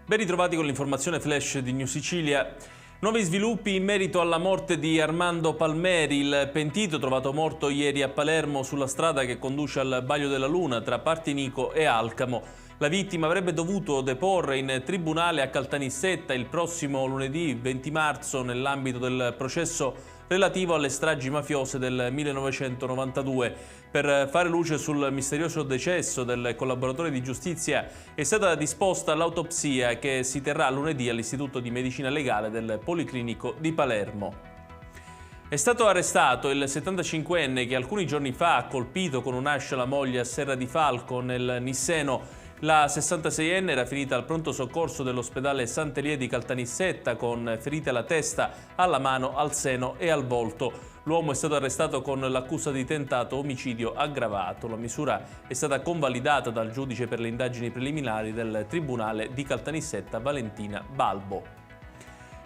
Ben ritrovati con l'informazione flash di New Sicilia. Nuovi sviluppi in merito alla morte di Armando Palmeri, il pentito trovato morto ieri a Palermo sulla strada che conduce al Baglio della Luna tra Partinico e Alcamo. La vittima avrebbe dovuto deporre in tribunale a Caltanissetta il prossimo lunedì 20 marzo nell'ambito del processo relativo alle stragi mafiose del 1992. Per fare luce sul misterioso decesso del collaboratore di giustizia è stata disposta l'autopsia che si terrà lunedì all'Istituto di Medicina Legale del Policlinico di Palermo. È stato arrestato il 75enne che alcuni giorni fa ha colpito con un'ascia la moglie a Serra di Falco nel Nisseno. La 66enne era finita al pronto soccorso dell'ospedale Sant'Elie di Caltanissetta con ferite alla testa, alla mano, al seno e al volto. L'uomo è stato arrestato con l'accusa di tentato omicidio aggravato. La misura è stata convalidata dal giudice per le indagini preliminari del Tribunale di Caltanissetta, Valentina Balbo.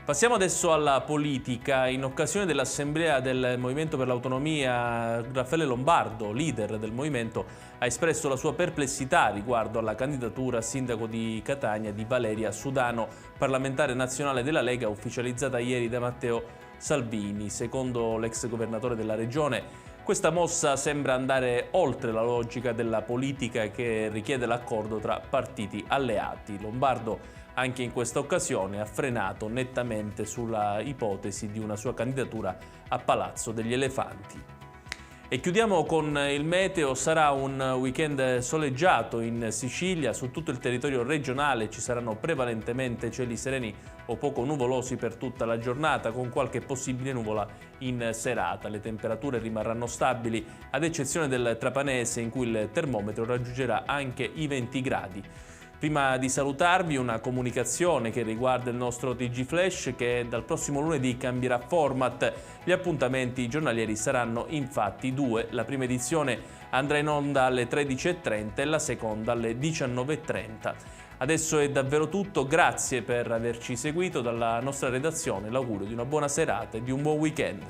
Passiamo adesso alla politica. In occasione dell'assemblea del Movimento per l'Autonomia, Raffaele Lombardo, leader del movimento, ha espresso la sua perplessità riguardo alla candidatura a sindaco di Catania di Valeria Sudano, parlamentare nazionale della Lega, ufficializzata ieri da Matteo Salvini. Secondo l'ex governatore della regione, questa mossa sembra andare oltre la logica della politica che richiede l'accordo tra partiti alleati. Lombardo anche in questa occasione ha frenato nettamente sulla ipotesi di una sua candidatura a Palazzo degli Elefanti. E chiudiamo con il meteo. Sarà un weekend soleggiato in Sicilia. Su tutto il territorio regionale ci saranno prevalentemente cieli sereni o poco nuvolosi per tutta la giornata, con qualche possibile nuvola in serata. Le temperature rimarranno stabili, ad eccezione del Trapanese, in cui il termometro raggiungerà anche i 20 gradi. Prima di salutarvi, una comunicazione che riguarda il nostro TG Flash, che dal prossimo lunedì cambierà format. Gli appuntamenti giornalieri saranno infatti due. La prima edizione andrà in onda alle 13:30 e la seconda alle 19:30. Adesso è davvero tutto, grazie per averci seguito. Dalla nostra redazione l'augurio di una buona serata e di un buon weekend.